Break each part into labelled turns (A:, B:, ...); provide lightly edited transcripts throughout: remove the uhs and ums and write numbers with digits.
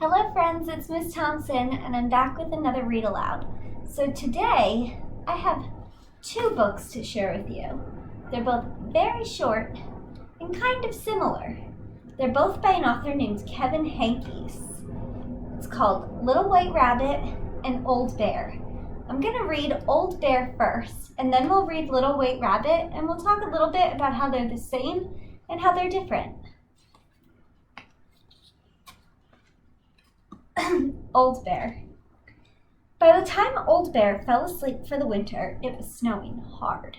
A: Hello friends, it's Miss Thompson and I'm back with another Read Aloud. So today I have two books to share with you. They're both very short and kind of similar. They're both by an author named Kevin Henkes. It's called Little White Rabbit and Old Bear. I'm going to read Old Bear first and then we'll read Little White Rabbit and we'll talk a little bit about how they're the same and how they're different. Old Bear. By the time Old Bear fell asleep for the winter, it was snowing hard.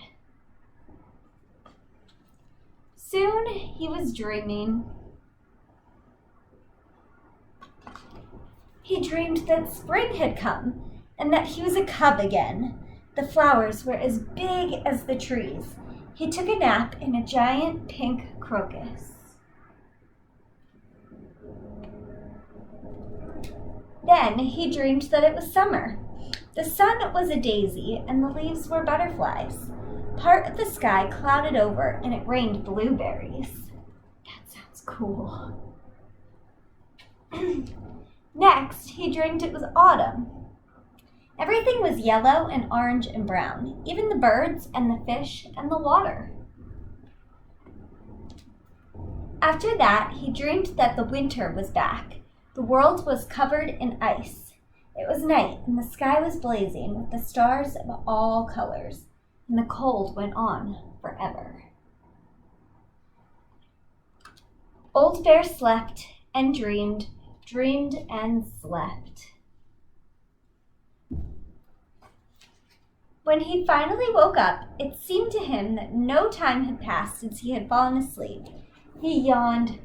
A: Soon he was dreaming. He dreamed that spring had come and that he was a cub again. The flowers were as big as the trees. He took a nap in a giant pink crocus. Then he dreamed that it was summer. The sun was a daisy and the leaves were butterflies. Part of the sky clouded over and it rained blueberries. That sounds cool. Next, he dreamed it was autumn. Everything was yellow and orange and brown, even the birds and the fish and the water. After that, he dreamed that the winter was back. The world was covered in ice. It was night, and the sky was blazing with the stars of all colors, and the cold went on forever. Old Bear slept and dreamed and slept. When he finally woke up, it seemed to him that no time had passed since he had fallen asleep. He yawned.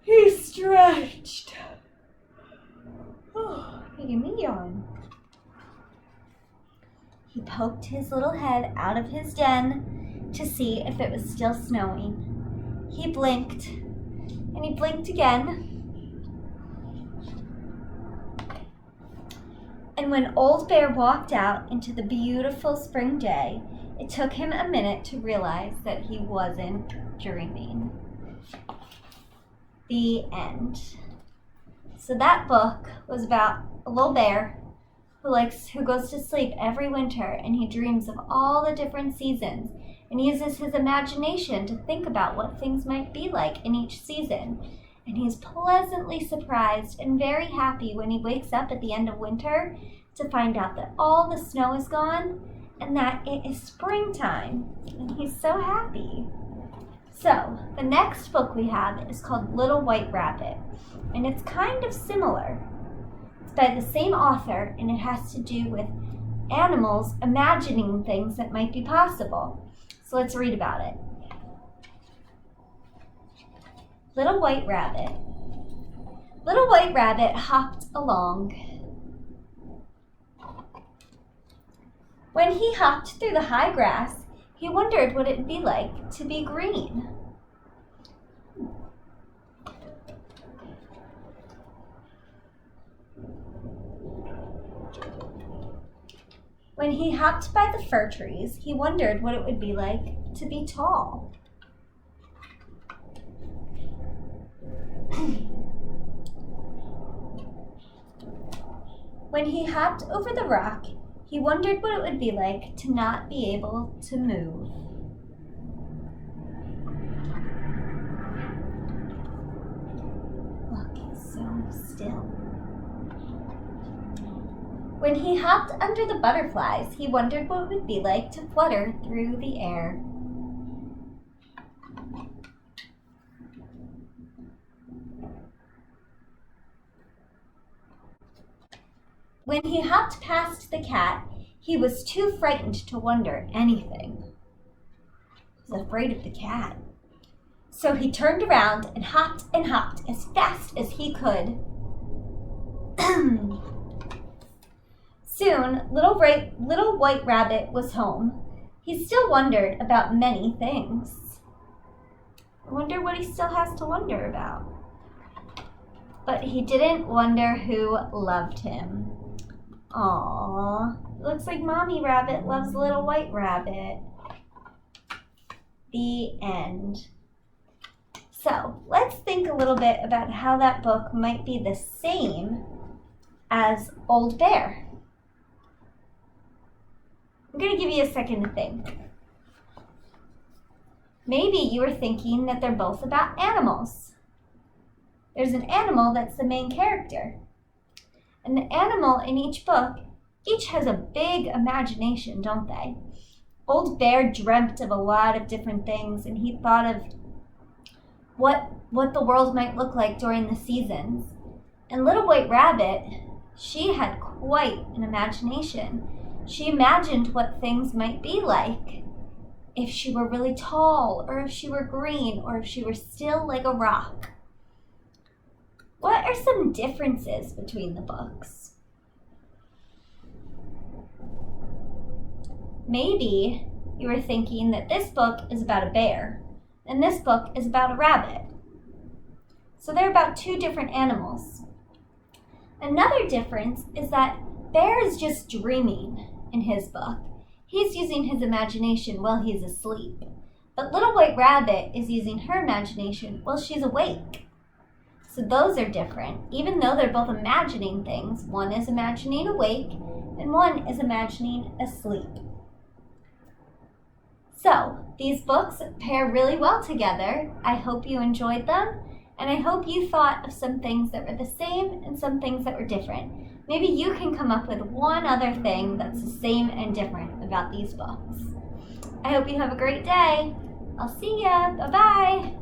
A: He stretched. Making me yawn. He poked his little head out of his den to see if it was still snowing. He blinked, and he blinked again. And when Old Bear walked out into the beautiful spring day, it took him a minute to realize that he wasn't dreaming. The end. So that book was about a little bear who goes to sleep every winter and he dreams of all the different seasons and uses his imagination to think about what things might be like in each season. And he's pleasantly surprised and very happy when he wakes up at the end of winter to find out that all the snow is gone and that it is springtime. And he's so happy. So, the next book we have is called Little White Rabbit, and it's kind of similar. It's by the same author, and it has to do with animals imagining things that might be possible. So let's read about it. Little White Rabbit. Little White Rabbit hopped along. When he hopped through the high grass, he wondered what it'd be like to be green. When he hopped by the fir trees, he wondered what it would be like to be tall. When he hopped over the rock, he wondered what it would be like to not be able to move. Look, it's so still. When he hopped under the butterflies, he wondered what it would be like to flutter through the air. When he hopped past the cat, he was too frightened to wonder anything. He was afraid of the cat. So he turned around and hopped as fast as he could. Soon, Little White Rabbit was home. He still wondered about many things. I wonder what he still has to wonder about. But he didn't wonder who loved him. Aww, looks like Mommy Rabbit loves Little White Rabbit. The end. So let's think a little bit about how that book might be the same as Old Bear. I'm going to give you a second to think. Maybe you were thinking that they're both about animals. There's an animal that's the main character. And the animal in each book, each has a big imagination, don't they? Old Bear dreamt of a lot of different things, and he thought of what the world might look like during the seasons. And Little White Rabbit, she had quite an imagination. She imagined what things might be like if she were really tall, or if she were green, or if she were still like a rock. What are some differences between the books? Maybe you were thinking that this book is about a bear, and this book is about a rabbit. So they're about two different animals. Another difference is that Bear is just dreaming in his book. He's using his imagination while he's asleep. But Little White Rabbit is using her imagination while she's awake. So those are different. Even though they're both imagining things, one is imagining awake and one is imagining asleep. So these books pair really well together. I hope you enjoyed them, and I hope you thought of some things that were the same and some things that were different. Maybe you can come up with one other thing that's the same and different about these books. I hope you have a great day. I'll see ya. Bye-bye.